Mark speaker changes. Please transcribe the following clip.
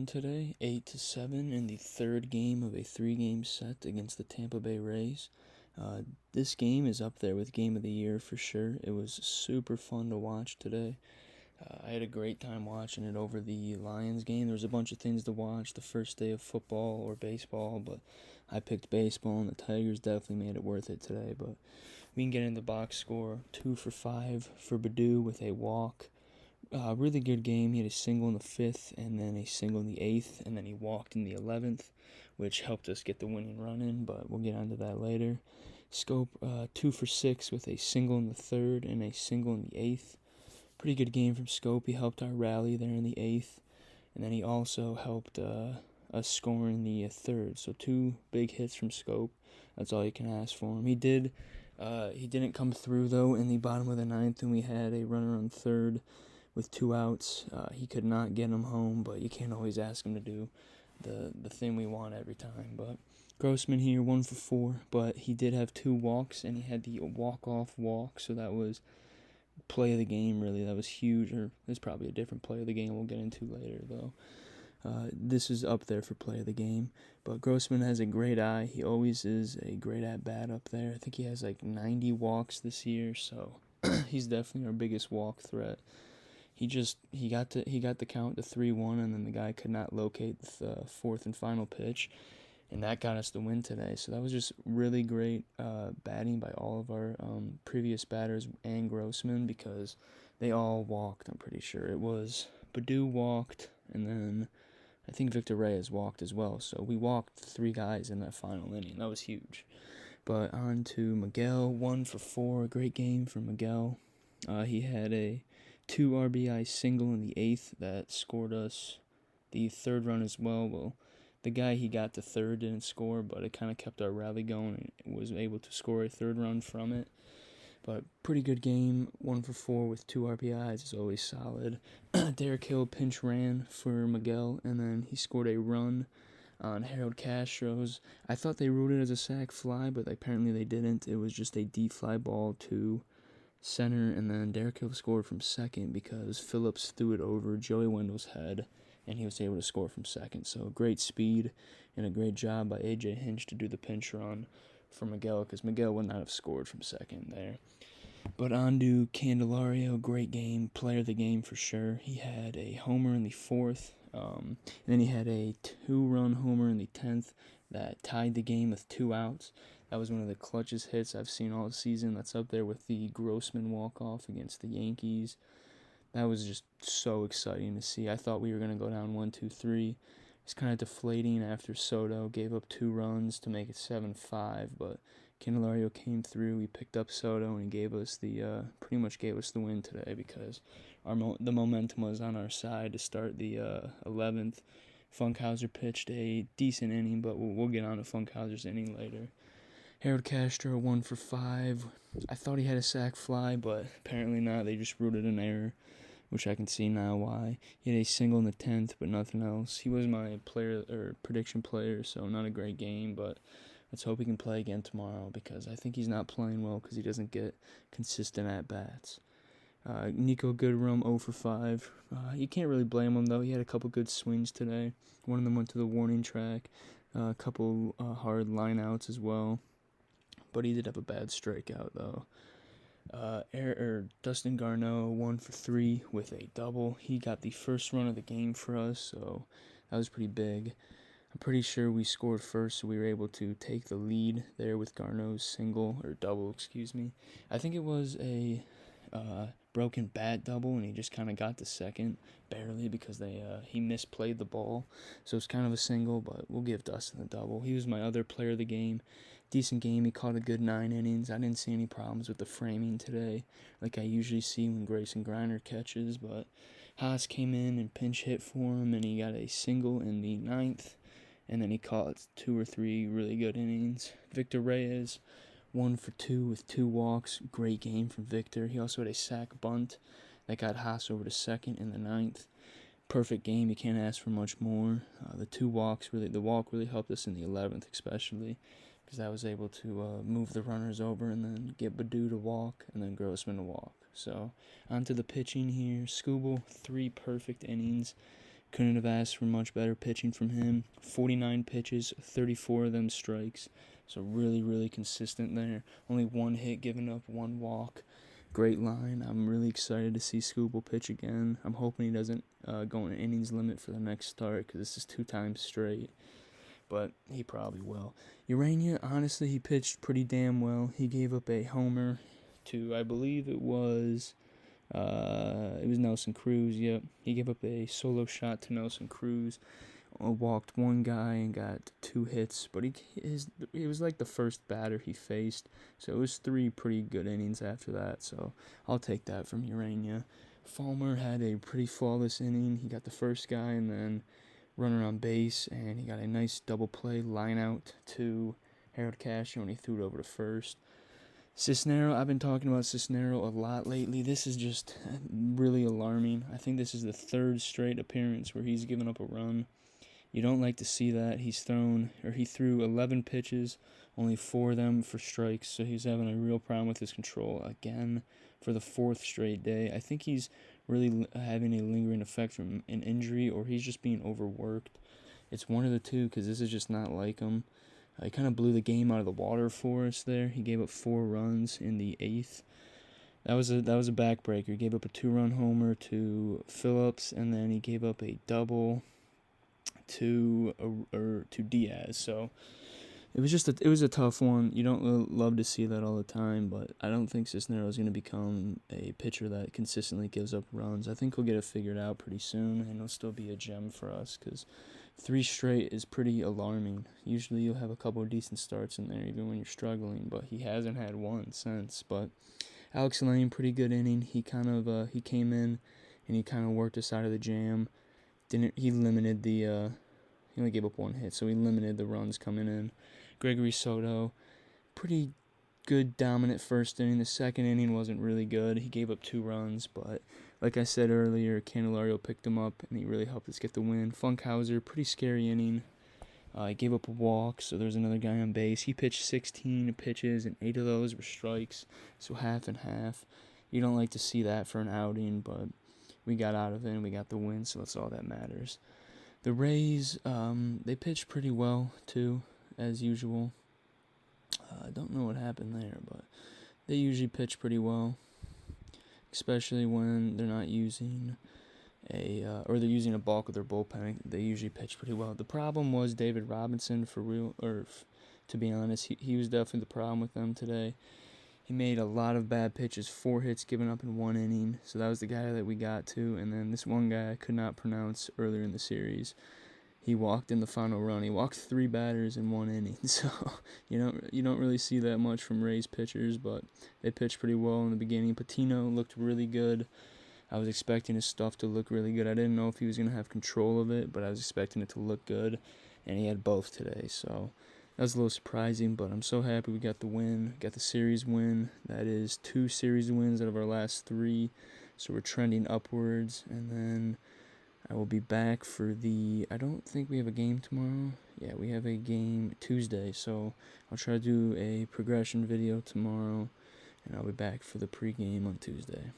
Speaker 1: won today, 8-7 in the third game of a three-game set against the Tampa Bay Rays. This game is up there with Game of the Year for sure. It was super fun to watch today. I had a great time watching it over the Lions game. There was a bunch of things to watch the first day of football or baseball, but I picked baseball, and the Tigers definitely made it worth it today. But we can get into the box score. 2 for 5 for Baду with a walk. Really good game. He had a single in the 5th and then a single in the 8th, and then he walked in the 11th, which helped us get the winning run in, but we'll get onto that later. Scope 2 for 6 with a single in the 3rd and a single in the 8th. Pretty good game from Scope. He helped our rally there in the 8th, and then he also helped us score in the 3rd. So 2 big hits from Scope. That's all you can ask for him. He didn't come through, though, in the bottom of the 9th, and we had a runner on 3rd with 2 outs. He could not get him home, but you can't always ask him to do the thing we want every time. But Grossman here, 1 for 4, but he did have 2 walks, and he had the walk-off walk, so that was play of the game, really. That was huge, or there's probably a different play of the game we'll get into later, though. This is up there for play of the game, but Grossman has a great eye. He always is a great at-bat up there. I think he has like 90 walks this year, so he's definitely our biggest walk threat. He got the count to 3-1, and then the guy could not locate the 4th and final pitch, and that got us the win today. So that was just really great batting by all of our previous batters and Grossman, because they all walked. I'm pretty sure it was Badu walked, and then I think Victor Reyes walked as well. So we walked 3 guys in that final inning. That was huge. But on to Miguel, 1 for 4. A great game for Miguel. He had a 2 RBI single in the 8th that scored us the 3rd run as well. Well, the guy he got to 3rd didn't score, but it kind of kept our rally going and was able to score a 3rd run from it. But pretty good game, 1 for 4 with 2 RBIs is always solid. Derek Hill pinch ran for Miguel, and then he scored a run on Harold Castro's. I thought they ruled it as a sac fly, but apparently they didn't. It was just a deep fly ball to center, and then Derek Hill scored from second because Phillips threw it over Joey Wendell's head, and he was able to score from second. So great speed and a great job by A.J. Hinch to do the pinch run for Miguel, because Miguel would not have scored from second there. But on to Candelario, great game, player of the game for sure. He had a homer in the 4th, and then he had a 2-run homer in the 10th that tied the game with 2 outs. That was one of the clutchest hits I've seen all season. That's up there with the Grossman walk-off against the Yankees. That was just so exciting to see. I thought we were going to go down 1-2-3. It's kind of deflating after Soto gave up 2 runs to make it 7-5, but Candelario came through. He picked up Soto, and he gave us pretty much gave us the win today, because the momentum was on our side to start the 11th. Funkhauser pitched a decent inning, but we'll get on to Funkhauser's inning later. Harold Castro, 1 for 5. I thought he had a sac fly, but apparently not. They just ruled it an error, which I can see now why. He had a single in the 10th, but nothing else. He was my prediction player, so not a great game, but let's hope he can play again tomorrow, because I think he's not playing well because he doesn't get consistent at-bats. Nico Goodrum, 0 for 5. You can't really blame him, though. He had a couple good swings today. One of them went to the warning track. A couple hard lineouts as well. But he did have a bad strikeout, though. Dustin Garneau, 1 for 3 with a double. He got the first run of the game for us, so that was pretty big. I'm pretty sure we scored first, so we were able to take the lead there with Garneau's single, or double, excuse me. I think it was a broken bat double, and he just kind of got to second, barely, because he misplayed the ball. So it's kind of a single, but we'll give Dustin the double. He was my other player of the game. Decent game. He caught a good 9 innings. I didn't see any problems with the framing today, like I usually see when Grayson Griner catches, but Haas came in and pinch hit for him, and he got a single in the 9th, and then he caught 2 or 3 really good innings. Victor Reyes, 1 for 2 with 2 walks. Great game from Victor. He also had a sac bunt that got Haas over to second in the 9th. Perfect game. You can't ask for much more. The walk really helped us in the 11th, especially, because I was able to move the runners over and then get Badu to walk and then Grossman to walk. So on to the pitching here. Skubal, 3 perfect innings. Couldn't have asked for much better pitching from him. 49 pitches, 34 of them strikes. So really, really consistent there. Only one hit given up, one walk. Great line. I'm really excited to see Scooble pitch again. I'm hoping he doesn't go on an innings limit for the next start because this is 2 times straight. But he probably will. Urania, honestly, he pitched pretty damn well. He gave up a homer to, I believe it was Nelson Cruz. Yep, he gave up a solo shot to Nelson Cruz. Walked one guy and got 2 hits, but he was like the first batter he faced, so it was 3 pretty good innings after that, so I'll take that from Urania. Fulmer had a pretty flawless inning. He got the first guy and then runner on base, and he got a nice double play line out to Harold Castro, and he threw it over to first. Cisnero, I've been talking about Cisnero a lot lately. This is just really alarming. I think this is the 3rd straight appearance where he's given up a run. You don't like to see that. He threw 11 pitches, only 4 of them for strikes, so he's having a real problem with his control again for the 4th straight day. I think he's really having a lingering effect from an injury, or he's just being overworked. It's one of the two, because this is just not like him. He kind of blew the game out of the water for us there. He gave up 4 runs in the 8th. That was a backbreaker. He gave up a 2-run homer to Phillips, and then he gave up a double to Diaz. So it was a tough one. You don't love to see that all the time, but I don't think Cisneros is going to become a pitcher that consistently gives up runs. I think he'll get it figured out pretty soon, and he'll still be a gem for us, because 3 straight is pretty alarming. Usually you'll have a couple of decent starts in there even when you're struggling, but he hasn't had one since. But Alex Lane, pretty good inning. He came in and he kind of worked us out of the jam. He only gave up 1 hit, so he limited the runs coming in. Gregory Soto, pretty good dominant first inning. The second inning wasn't really good. He gave up 2 runs, but like I said earlier, Candelario picked him up, and he really helped us get the win. Funkhauser, pretty scary inning. He gave up a walk, so there's another guy on base. He pitched 16 pitches, and 8 of those were strikes, so half and half. You don't like to see that for an outing, but we got out of it, and we got the win, so that's all that matters. The Rays, they pitched pretty well, too, as usual. I don't know what happened there, but they usually pitch pretty well, especially when they're not using they're using a bulk of their bullpen. They usually pitch pretty well. The problem was David Robinson, to be honest. He was definitely the problem with them today. He made a lot of bad pitches, 4 hits given up in 1 inning, so that was the guy that we got to. And then this one guy I could not pronounce earlier in the series. He walked in the final run. He walked 3 batters in 1 inning, so you don't really see that much from Rays pitchers, but they pitched pretty well in the beginning. Patino looked really good. I was expecting his stuff to look really good. I didn't know if he was going to have control of it, but I was expecting it to look good, and he had both today, so that was a little surprising, but I'm so happy we got the win, got the series win. That is 2 series wins out of our last 3, so we're trending upwards. And then I will be back for I don't think we have a game tomorrow. Yeah, we have a game Tuesday, so I'll try to do a progression video tomorrow, and I'll be back for the pregame on Tuesday.